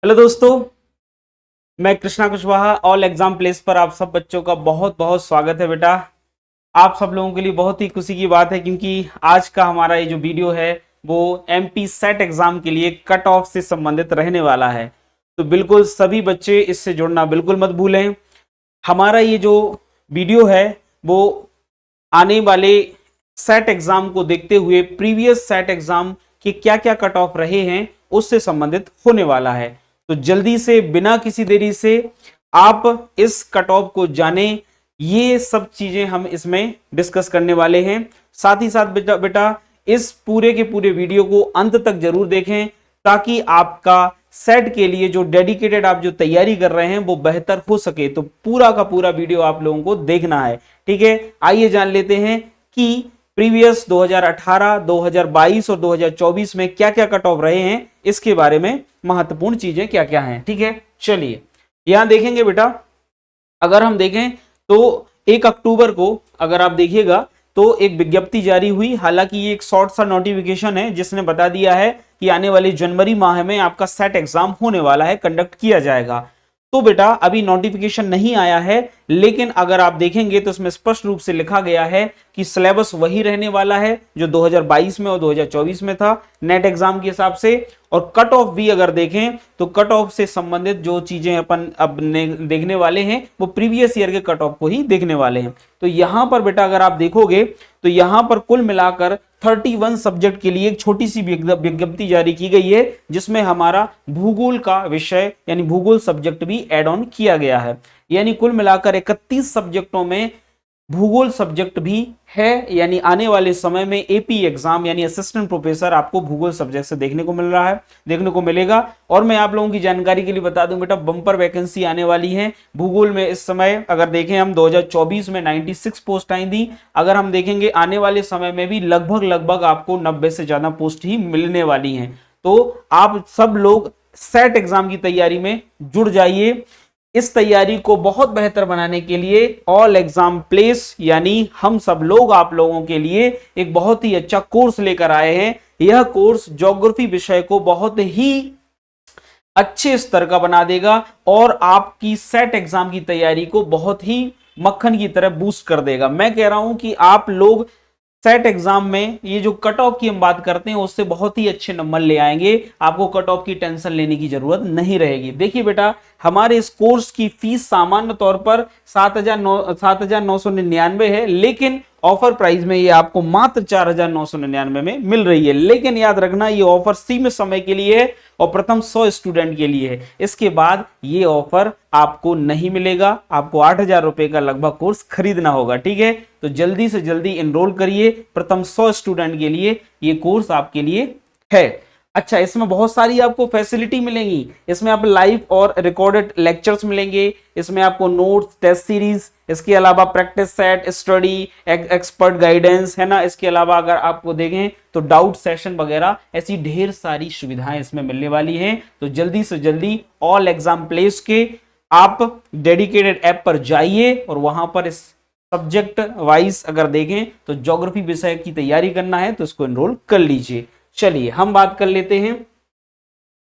Hello दोस्तों, मैं Krishna Kushwaha all exam place पर आप सब बच्चों का बहुत बहुत स्वागत है। बेटा, आप सब लोगों के लिए बहुत ही खुशी की बात है क्योंकि आज का हमारा ये जो वीडियो है वो एमपी सेट एग्जाम के लिए कट ऑफ से संबंधित रहने वाला है। तो बिल्कुल सभी बच्चे इससे जुड़ना बिल्कुल मत भूलें। हमारा ये जो वीडियो है वो आने वाले सेट एग्जाम को देखते हुए प्रीवियस सेट एग्जाम के क्या क्या कट ऑफ रहे हैं उससे संबंधित होने वाला है। तो जल्दी से बिना किसी देरी से आप इस कट ऑफ को जाने, ये सब चीजें हम इसमें डिस्कस करने वाले हैं। साथ ही साथ बेटा बेटा इस पूरे के पूरे वीडियो को अंत तक जरूर देखें ताकि आपका सेट के लिए जो डेडिकेटेड आप जो तैयारी कर रहे हैं वो बेहतर हो सके। तो पूरा का पूरा वीडियो आप लोगों को देखना है, ठीक है। आइए जान लेते हैं कि प्रीवियस 2018, 2022 और 2024 में क्या क्या कट ऑफ रहे हैं, इसके बारे में महत्वपूर्ण चीजें क्या क्या हैं, ठीक है। चलिए यहां देखेंगे बेटा, अगर हम देखें तो 1 अक्टूबर को अगर आप देखिएगा तो एक विज्ञप्ति जारी हुई। हालांकि ये एक शॉर्ट सा नोटिफिकेशन है जिसने बता दिया है कि आने वाले जनवरी माह में आपका सेट एग्जाम होने वाला है, कंडक्ट किया जाएगा। तो बेटा अभी नोटिफिकेशन नहीं आया है, लेकिन अगर आप देखेंगे तो इसमें स्पष्ट रूप से लिखा गया है कि सिलेबस वही रहने वाला है जो 2022 में और 2024 में था नेट एग्जाम के हिसाब से। और कट ऑफ भी अगर देखें तो कट ऑफ से संबंधित जो चीजें अपन अब देखने वाले हैं वो प्रीवियस ईयर के कट ऑफ को ही देखने वाले हैं। तो यहां पर बेटा अगर आप देखोगे तो यहां पर कुल मिलाकर 31 सब्जेक्ट के लिए एक छोटी सी विज्ञप्ति जारी की गई है जिसमें हमारा भूगोल का विषय यानी भूगोल सब्जेक्ट भी ऐड ऑन किया गया है। यानी कुल मिलाकर 31 सब्जेक्टों में भूगोल सब्जेक्ट भी है। यानी आने वाले समय में एपी एग्जाम यानी असिस्टेंट प्रोफेसर आपको भूगोल सब्जेक्ट से देखने को मिल रहा है, देखने को मिलेगा। और मैं आप लोगों की जानकारी के लिए बता दूं बेटा, बम्पर वैकेंसी आने वाली है भूगोल में। इस समय अगर देखें हम 2024 में 96 पोस्ट आई थी, अगर हम देखेंगे आने वाले समय में भी लगभग आपको 90 से ज्यादा पोस्ट ही मिलने वाली हैं। तो आप सब लोग सेट एग्जाम की तैयारी में जुड़ जाइए। इस तैयारी को बहुत बेहतर बनाने के लिए ऑल एग्जाम प्लेस यानी हम सब लोग आप लोगों के लिए एक बहुत ही अच्छा कोर्स लेकर आए हैं। यह कोर्स ज्योग्राफी विषय को बहुत ही अच्छे स्तर का बना देगा और आपकी सेट एग्जाम की तैयारी को बहुत ही मक्खन की तरह बूस्ट कर देगा। मैं कह रहा हूं कि आप लोग सेट एग्जाम में ये जो कट ऑफ की हम बात करते हैं उससे बहुत ही अच्छे नंबर ले आएंगे। आपको कट ऑफ की टेंशन लेने की जरूरत नहीं रहेगी। देखिए बेटा, हमारे इस कोर्स की फीस सामान्य तौर पर 7,999 है, लेकिन ऑफर प्राइस में ये आपको मात्र 4,999 में मिल रही है। लेकिन याद रखना ये ऑफर सीमित समय के लिए है और प्रथम 100 स्टूडेंट के लिए है। इसके बाद ये ऑफर आपको नहीं मिलेगा, आपको 8,000 रुपए का लगभग कोर्स खरीदना होगा, ठीक है। तो जल्दी से जल्दी एनरोल करिए, प्रथम 100 स्टूडेंट के लिए ये कोर्स आपके लिए है। अच्छा, इसमें बहुत सारी आपको फैसिलिटी मिलेंगी। इसमें आप लाइव और रिकॉर्डेड लेक्चर्स मिलेंगे, इसमें आपको नोट्स, टेस्ट सीरीज, इसके अलावा practice set, study, expert guidance है ना। इसके अलावा अगर आपको देखें तो डाउट सेशन वगैरह ऐसी ढेर सारी सुविधाएं इसमें मिलने वाली हैं। तो जल्दी से जल्दी ऑल एग्जाम प्लेस के आप डेडिकेटेड ऐप पर जाइए और वहां पर इस सब्जेक्ट वाइज अगर देखें तो ज्योग्राफी विषय की तैयारी करना है तो इसको एनरोल कर लीजिए। चलिए हम बात कर लेते हैं।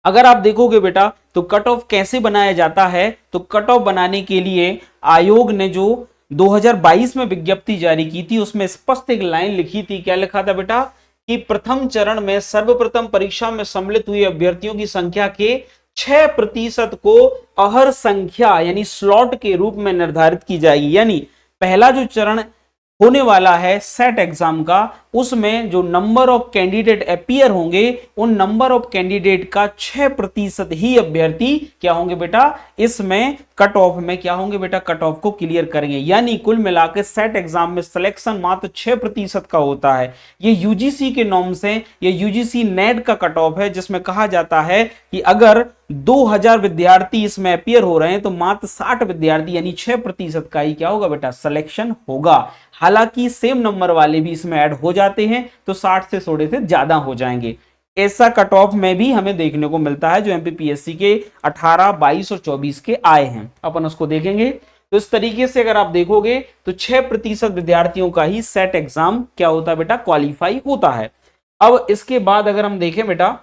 अगर आप देखोगे बेटा तो कट ऑफ कैसे बनाया जाता है, तो कट ऑफ बनाने के लिए आयोग ने जो 2022 में विज्ञप्ति जारी की थी उसमें स्पष्ट एक लाइन लिखी थी। क्या लिखा था बेटा कि प्रथम चरण में सर्वप्रथम परीक्षा में सम्मिलित हुए अभ्यर्थियों की संख्या के 6% को अहर संख्या यानी स्लॉट के रूप में निर्धारित की जाएगी। यानी पहला जो चरण होने वाला है सेट एग्जाम का, उसमें जो नंबर ऑफ कैंडिडेट अपीयर होंगे उन नंबर ऑफ कैंडिडेट का 6% ही अभ्यर्थी क्या होंगे बेटा, इसमें कट ऑफ में क्या होंगे बेटा, कट ऑफ को क्लियर करेंगे। यानी कुल मिलाकर सेट एग्जाम में सिलेक्शन मात्र 6% का होता है। ये यूजीसी के नॉर्म्स हैं, ये यूजीसी नेट का कट ऑफ है जिसमें कहा जाता है कि अगर 2000 विद्यार्थी इसमें अपीयर हो रहे हैं तो मात्र 60 विद्यार्थी यानी 6% का ही क्या होगा बेटा, सिलेक्शन होगा। हालांकि सेम नंबर वाले भी इसमें ऐड हो जाते हैं तो 60 से थोड़े से ज्यादा हो जाएंगे। ऐसा कट ऑफ में भी हमें देखने को मिलता है जो एमपीपीएससी के 18, 22 और 24 के आए हैं, अपन उसको देखेंगे। तो इस तरीके से अगर आप देखोगे तो 6% विद्यार्थियों का ही सेट एग्जाम क्या होता है बेटा, क्वालिफाई होता है। अब इसके बाद अगर हम देखें बेटा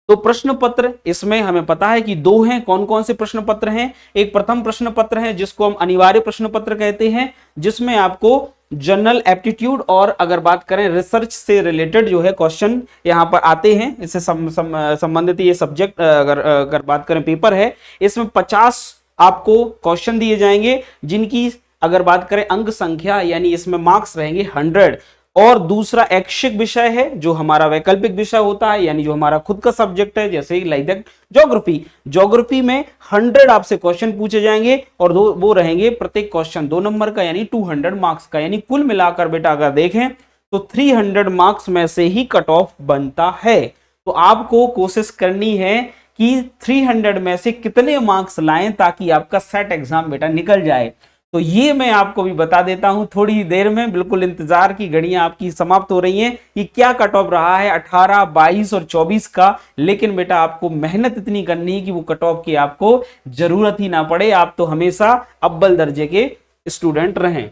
तो प्रश्न पत्र इसमें हमें पता है कि दो हैं। कौन कौन से प्रश्न पत्र हैं? एक प्रथम प्रश्न पत्र है जिसको हम अनिवार्य प्रश्न पत्र कहते हैं, जिसमें आपको जनरल एप्टीट्यूड और अगर बात करें रिसर्च से रिलेटेड जो है क्वेश्चन यहां पर आते हैं। इससे संबंधित ये सब्जेक्ट अगर बात करें पेपर है, इसमें 50 आपको क्वेश्चन दिए जाएंगे, जिनकी अगर बात करें अंक संख्या यानी इसमें मार्क्स रहेंगे 100। और दूसरा ऐच्छिक विषय है जो हमारा वैकल्पिक विषय होता है, यानी जो हमारा खुद का सब्जेक्ट है, जैसे लाइक दैट ज्योग्राफी में 100 आपसे क्वेश्चन पूछे जाएंगे और वो रहेंगे प्रत्येक क्वेश्चन 2 नंबर का यानी 200 मार्क्स का। यानी कुल मिलाकर बेटा अगर देखें तो 300 मार्क्स में से ही कट ऑफ बनता है। तो आपको कोशिश करनी है कि 300 में से कितने मार्क्स लाएं ताकि आपका सेट एग्जाम बेटा निकल जाए। तो ये मैं आपको भी बता देता हूं थोड़ी ही देर में, बिल्कुल इंतजार की घड़ियां आपकी समाप्त हो रही हैं कि क्या कट ऑफ रहा है 18, 22 और 24 का। लेकिन बेटा आपको मेहनत इतनी करनी है कि वो कट ऑफ की आपको जरूरत ही ना पड़े, आप तो हमेशा अव्वल दर्जे के स्टूडेंट रहें।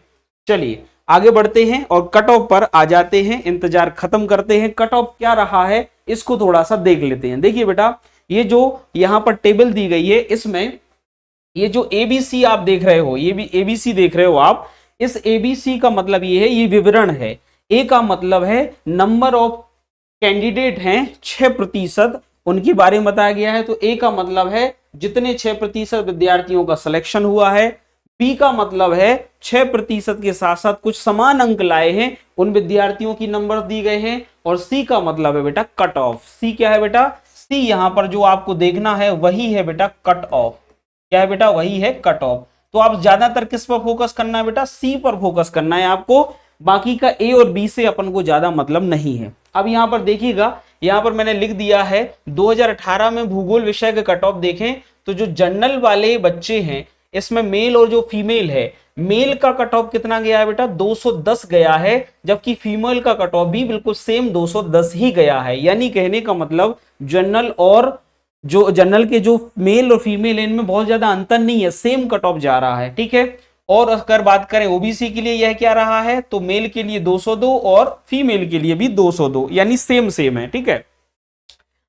चलिए आगे बढ़ते हैं और कट ऑफ पर आ जाते हैं, इंतजार खत्म करते हैं। कट ऑफ क्या रहा है इसको थोड़ा सा देख लेते हैं। देखिए बेटा ये जो यहां पर टेबल दी गई है, इसमें ये जो एबीसी आप देख रहे हो, ये भी एबीसी देख रहे हो आप, इस एबीसी का मतलब ये है, ये विवरण है। ए का मतलब है नंबर ऑफ कैंडिडेट हैं 6%, उनके बारे में बताया गया है। तो ए का मतलब है जितने 6% विद्यार्थियों का सिलेक्शन हुआ है। बी का मतलब है 6% के साथ साथ कुछ समान अंक लाए हैं उन विद्यार्थियों की नंबर दी गए हैं। और सी का मतलब है बेटा कट ऑफ। सी क्या है बेटा? सी यहां पर जो आपको देखना है वही है बेटा कट ऑफ। क्या है बेटा? वही है कट ऑफ। तो आप ज्यादातर किस पर फोकस करना है बेटा? सी पर फोकस करना है आपको। बाकी का ए और बी से अपन को ज्यादा मतलब नहीं है। अब यहां पर देखिएगा, यहां पर मैंने लिख दिया है 2018 में भूगोल विषय के कट ऑफ देखें तो जो जनरल वाले बच्चे हैं इसमें मेल और जो फीमेल है, मेल का कट ऑफ कितना गया है बेटा? 210 गया है, जबकि फीमेल का कट ऑफ भी बिल्कुल सेम 210 ही गया है। यानी कहने का मतलब जनरल और जो जनरल के जो मेल और फीमेल है इनमें बहुत ज्यादा अंतर नहीं है, सेम कट ऑफ जा रहा है, ठीक है। और अगर बात करें ओबीसी के लिए यह क्या रहा है, तो मेल के लिए 202 और फीमेल के लिए भी 202, यानी सेम सेम है, ठीक है।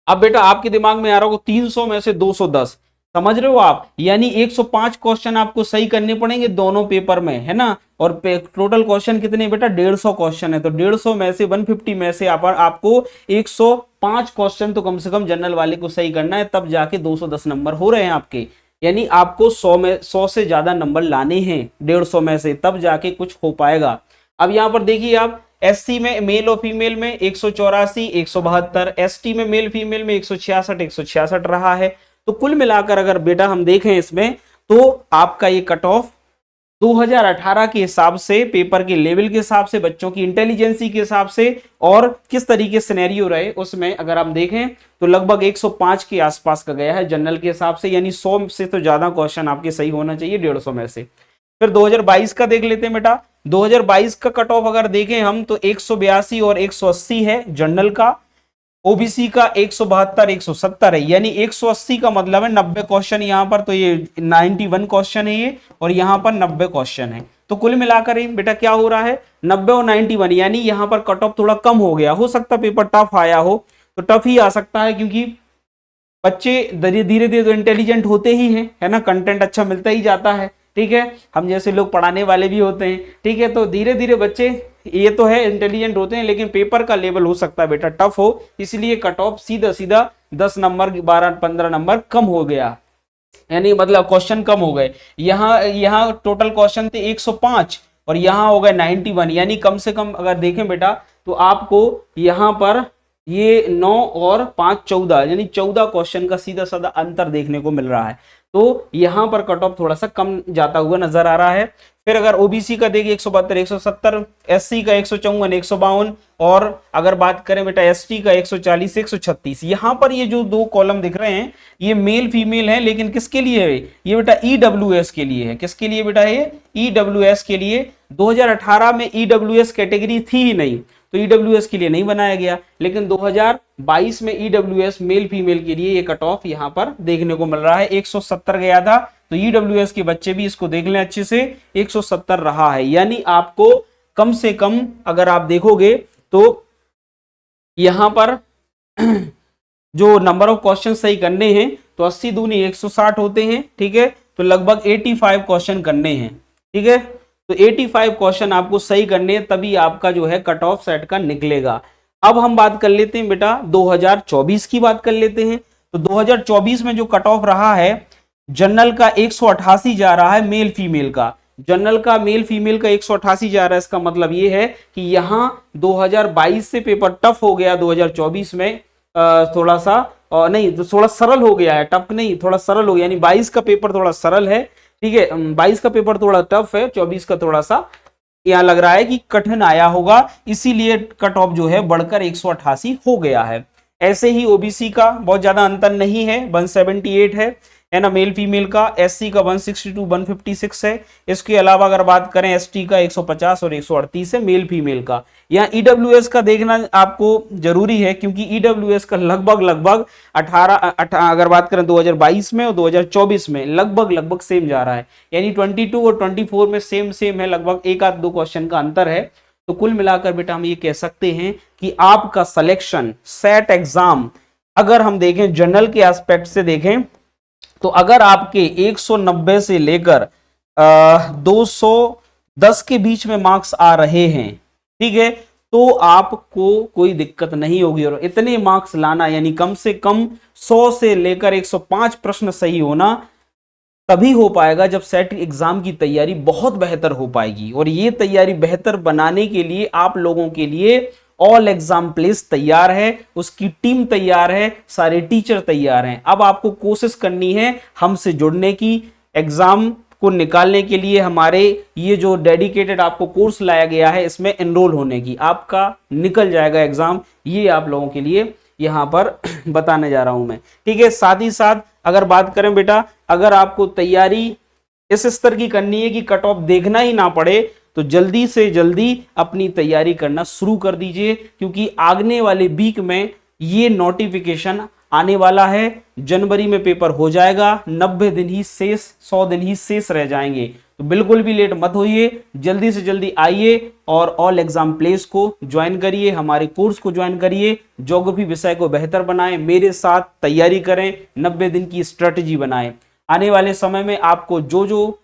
अब बेटा आपके दिमाग में आ रहा होगा 300 में से 210, समझ रहे हो आप? यानी 105 क्वेश्चन आपको सही करने पड़ेंगे दोनों पेपर में, है ना। और टोटल क्वेश्चन कितने बेटा? 150 क्वेश्चन है। तो 150 में से 150 में से आपको 105 क्वेश्चन तो कम से कम जनरल वाले को सही करना है, तब जाके 210 नंबर हो रहे हैं आपके। यानी आपको 100 से ज्यादा नंबर लाने हैं 150 में से, तब जाके कुछ हो पाएगा। अब यहां पर देखिए आप, एससी में मेल और फीमेल में 184, 172, एसटी में मेल फीमेल में 166, 166 रहा है। तो कुल मिलाकर अगर बेटा हम देखें इसमें, तो आपका ये कट ऑफ 2018 के हिसाब से, पेपर के लेवल के हिसाब से, बच्चों की इंटेलिजेंसी के हिसाब से और किस तरीके सिनेरियो रहे उसमें अगर हम देखें तो लगभग 105 के आसपास का गया है जनरल के हिसाब से। यानी 100 से तो ज्यादा क्वेश्चन आपके सही होना चाहिए 150 में से। फिर 2022 का देख लेते हैं बेटा। 2022 का कट ऑफ अगर देखें हम तो 182 और 180 है जनरल का। ओबीसी का 172, 170 है। यानी 180 का मतलब है 90 क्वेश्चन यहाँ पर, तो ये 91 क्वेश्चन है ये, और यहाँ पर 90 क्वेश्चन है। तो कुल मिलाकर ही बेटा क्या हो रहा है, 90 और 91, यानी यहाँ पर कट ऑफ थोड़ा कम हो गया। हो सकता पेपर टफ आया हो, तो टफ ही आ सकता है, क्योंकि बच्चे धीरे धीरे तो इंटेलिजेंट होते ही हैं, है ना, कंटेंट अच्छा मिलता ही जाता है, ठीक है। हम जैसे लोग पढ़ाने वाले भी होते हैं, ठीक है। तो धीरे धीरे बच्चे ये तो है इंटेलिजेंट होते हैं, लेकिन पेपर का लेवल हो सकता है बेटा टफ हो, इसलिए कट ऑफ सीधा सीधा 10 नंबर 12-15 नंबर कम हो गया, यानी मतलब क्वेश्चन कम हो गए। यहाँ टोटल क्वेश्चन थे 105 और यहाँ हो गए 91, यानी कम से कम अगर देखें बेटा तो आपको यहाँ पर ये 9 और 5 14, यानी 14 क्वेश्चन का सीधा साधा अंतर देखने को मिल रहा है। तो यहां पर कट ऑफ थोड़ा सा कम जाता हुआ नजर आ रहा है। फिर अगर ओबीसी का देखिए 172, 170, एससी का 154, 152, और अगर बात करें बेटा एसटी का 140, 136। यहां पर ये जो दो कॉलम दिख रहे हैं ये मेल फीमेल है, लेकिन किसके लिए है ये बेटा? ईडब्ल्यूएस के लिए है। किसके लिए बेटा? ये ईडब्ल्यूएस के लिए। 2018 में ईडब्ल्यूएस कैटेगरी थी ही नहीं, तो ईडब्ल्यूएस के लिए नहीं बनाया गया, लेकिन 2022 में ईडब्ल्यूएस मेल फीमेल के लिए ये कट ऑफ यहां पर देखने को मिल रहा है। 170 गया था, तो ईडब्ल्यूएस के बच्चे भी इसको देख लें अच्छे से, 170 रहा है। यानी आपको कम से कम अगर आप देखोगे तो यहां पर जो नंबर ऑफ क्वेश्चन सही करने हैं तो 80 दूनी 160 होते हैं, ठीक है। तो लगभग 85 क्वेश्चन करने हैं, ठीक है। तो 85 क्वेश्चन आपको सही करने हैं, तभी आपका जो है कट ऑफ सेट का निकलेगा। अब हम बात कर लेते हैं बेटा 2024 की बात कर लेते हैं। तो 2024 में जो कट ऑफ रहा है, जनरल का 188 जा रहा है मेल फीमेल का। जनरल का मेल फीमेल का 188 जा रहा है। इसका मतलब ये है कि यहां 2022 से पेपर टफ हो गया, 2024 में थोड़ा सा नहीं तो थोड़ा सरल हो गया है, टफ नहीं थोड़ा सरल हो गया, यानी 22 का पेपर थोड़ा सरल है, ठीक है। 22 का पेपर थोड़ा टफ है, 24 का थोड़ा सा यहां लग रहा है कि कठिन आया होगा, इसीलिए कट ऑफ जो है बढ़कर 188 हो गया है। ऐसे ही ओबीसी का बहुत ज्यादा अंतर नहीं है, 178 है ना मेल फीमेल का। एससी का 162 156 है। इसके अलावा अगर बात करें एसटी का 150 और 138 है मेल फीमेल का। यहाँ ईडब्ल्यूएस का देखना आपको जरूरी है, क्योंकि ईडब्ल्यूएस का लगभग 18 अगर बात करें 2022 में और 2024 में लगभग सेम जा रहा है, यानी 22 और 24 में सेम है, लगभग एक आध दो क्वेश्चन का अंतर है। तो कुल मिलाकर बेटा हम ये कह सकते हैं कि आपका सिलेक्शन सेट एग्जाम अगर हम देखें जनरल के एस्पेक्ट से देखें, तो अगर आपके 190 से लेकर 210 के बीच में मार्क्स आ रहे हैं, ठीक है, तो आपको कोई दिक्कत नहीं होगी। और इतने मार्क्स लाना यानी कम से कम 100 से लेकर 105 प्रश्न सही होना तभी हो पाएगा जब सेट एग्जाम की तैयारी बहुत बेहतर हो पाएगी। और ये तैयारी बेहतर बनाने के लिए आप लोगों के लिए ऑल एग्जाम प्लेस तैयार है, उसकी टीम तैयार है, सारे टीचर तैयार हैं। अब आपको कोशिश करनी है हमसे जुड़ने की, एग्जाम को निकालने के लिए हमारे ये जो डेडिकेटेड आपको कोर्स लाया गया है इसमें एनरोल होने की। आपका निकल जाएगा एग्जाम, ये आप लोगों के लिए यहां पर बताने जा रहा हूं मैं, ठीक है। साथ ही साथ अगर बात करें बेटा, अगर आपको तैयारी इस स्तर की करनी है कि कट ऑफ देखना ही ना पड़े, तो जल्दी से जल्दी अपनी तैयारी करना शुरू कर दीजिए, क्योंकि आगने वाले वीक में ये नोटिफिकेशन आने वाला है। जनवरी में पेपर हो जाएगा, 90 दिन ही शेष, 100 दिन ही शेष रह जाएंगे। तो बिल्कुल भी लेट मत होइए, जल्दी से जल्दी आइए और ऑल एग्जाम प्लेस को ज्वाइन करिए, हमारे कोर्स को ज्वाइन करिए, ज्योग्राफी विषय को बेहतर बनाएं, मेरे साथ तैयारी करें, 90 दिन की स्ट्रेटजी बनाएं। आने वाले समय में आपको जो जो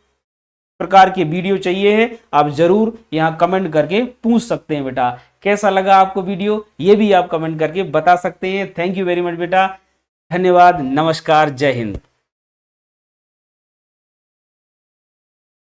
प्रकार के वीडियो चाहिए है आप जरूर यहां कमेंट करके पूछ सकते हैं बेटा। कैसा लगा आपको वीडियो ये भी आप कमेंट करके बता सकते हैं। थैंक यू वेरी मच बेटा, धन्यवाद, नमस्कार, जय हिंद।